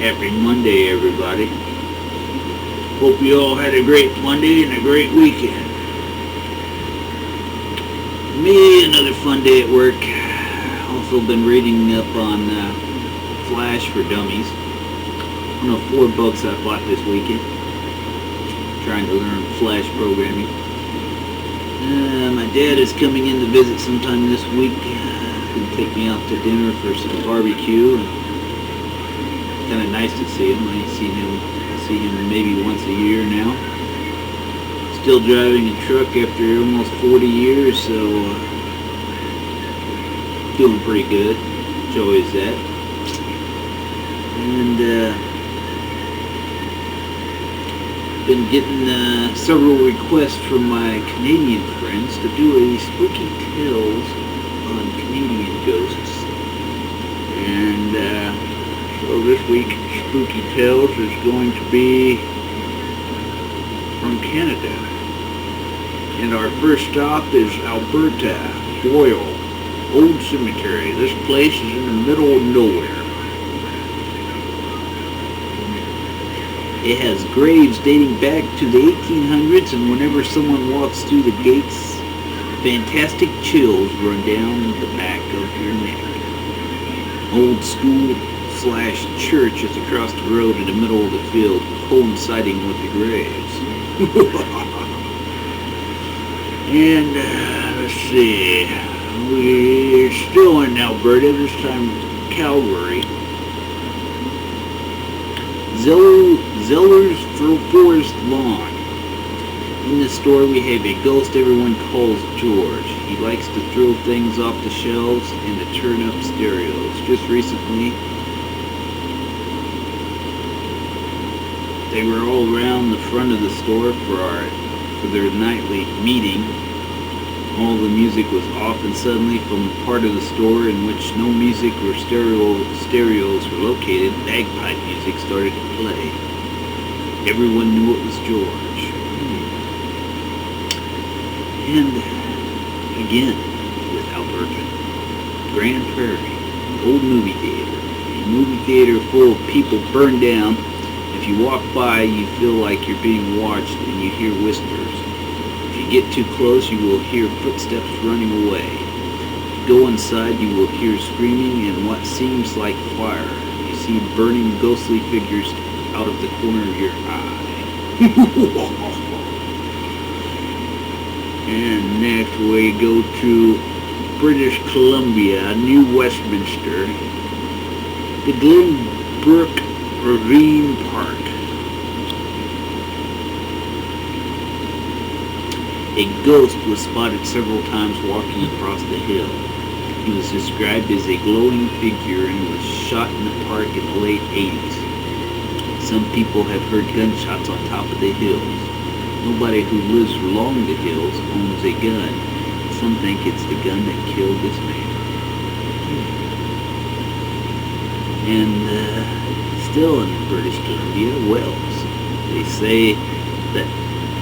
Happy Monday, everybody. Hope you all had a great Monday and a great weekend. Me, another fun day at work. Also been reading up on Flash for Dummies. One of 4 books I bought this weekend. Trying to learn Flash programming. My dad is coming in to visit sometime this week. He's going to take me out to dinner for some barbecue. It's kind of nice to see him. I see him maybe once a year now. Still driving a truck after almost 40 years, so doing pretty good. It's always that. And been getting several requests from my Canadian friends to do a spooky tales on Canadian ghosts. And so this week, Spooky Tales is going to be from Canada. And our first stop is Alberta, Royal, Old Cemetery. This place is in the middle of nowhere. It has graves dating back to the 1800s, and whenever someone walks through the gates, fantastic chills run down the back of your neck. Old school / church is across the road in the middle of the field, coinciding with the graves. And let's see, we're still in Alberta, this time Calgary. Zeller's Forest Lawn. In the store we have a ghost everyone calls George. He likes to throw things off the shelves and to turn up stereos. Just recently, they were all around the front of the store for their nightly meeting. All the music was off, and suddenly from the part of the store in which no music or stereos were located, bagpipe music started to play. Everyone knew it was George. And again, with Alberta, Grand Prairie, old movie theater. A movie theater full of people burned down. If you walk by, you feel like you're being watched and you hear whispers. If you get too close, you will hear footsteps running away. If you go inside, you will hear screaming and what seems like fire. You see burning ghostly figures out of the corner of your eye. And next we go to British Columbia, New Westminster, the Glenbrook Ravine Park. A ghost was spotted several times walking across the hill. He was described as a glowing figure and was shot in the park in the late 80s. Some people have heard gunshots on top of the hills. Nobody who lives along the hills owns a gun. Some think it's the gun that killed this man. And still in British Columbia, Wales. They say that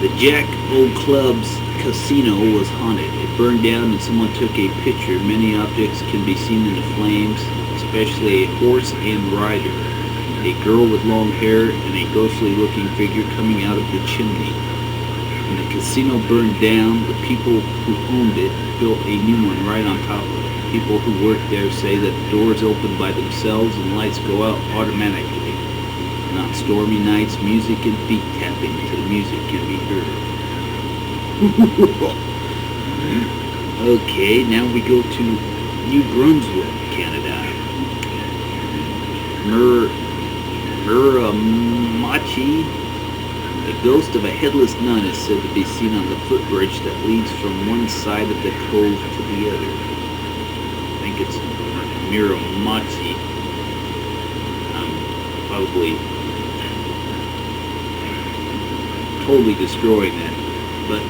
the Jack O' Club's casino was haunted. It burned down and someone took a picture. Many objects can be seen in the flames, especially a horse and rider, a girl with long hair, and a ghostly looking figure coming out of the chimney. When the casino burned down, the people who owned it built a new one right on top of it. People who work there say that the doors open by themselves and lights go out automatically. And on stormy nights, music and feet tapping to the music can be heard. Okay, now we go to New Brunswick, Canada. Miramachi. The ghost of a headless nun is said to be seen on the footbridge that leads from one side of the cove to the other. I think it's Miramachi. I'm probably totally destroying that. But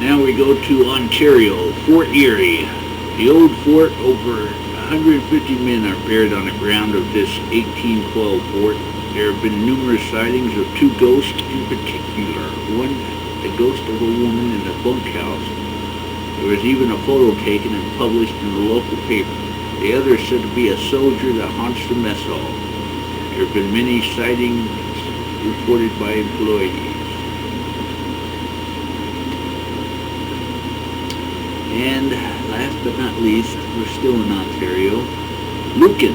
now we go to Ontario, Fort Erie. The old fort, over 150 men are buried on the ground of this 1812 fort. There have been numerous sightings of 2 ghosts in particular. One, the ghost of a woman in a bunkhouse. There was even a photo taken and published in the local paper. The other is said to be a soldier that haunts the mess hall. There have been many sightings reported by employees. And last but not least, we're still in Ontario. Lucan,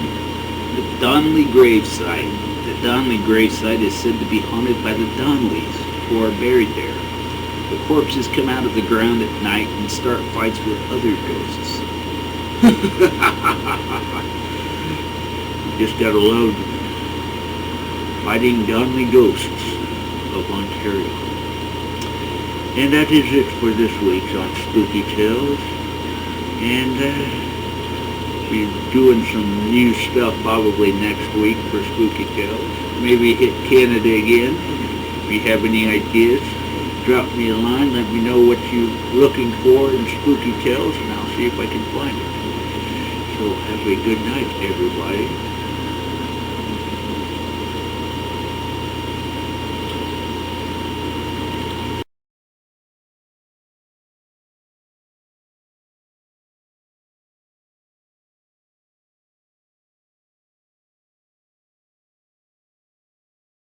the Donnelly gravesite. The Donnelly gravesite is said to be haunted by the Donnellys, who are buried there. The corpses come out of the ground at night and start fights with other ghosts. Just gotta love fighting Donnelly ghosts of Ontario. And that is it for this week's on Spooky Tales. And we're doing some new stuff probably next week for Spooky Tales. Maybe hit Canada again. If you have any ideas, drop me a line. Let me know what you're looking for in Spooky Tales, and I'll see if I can find it. So have a good night, everybody.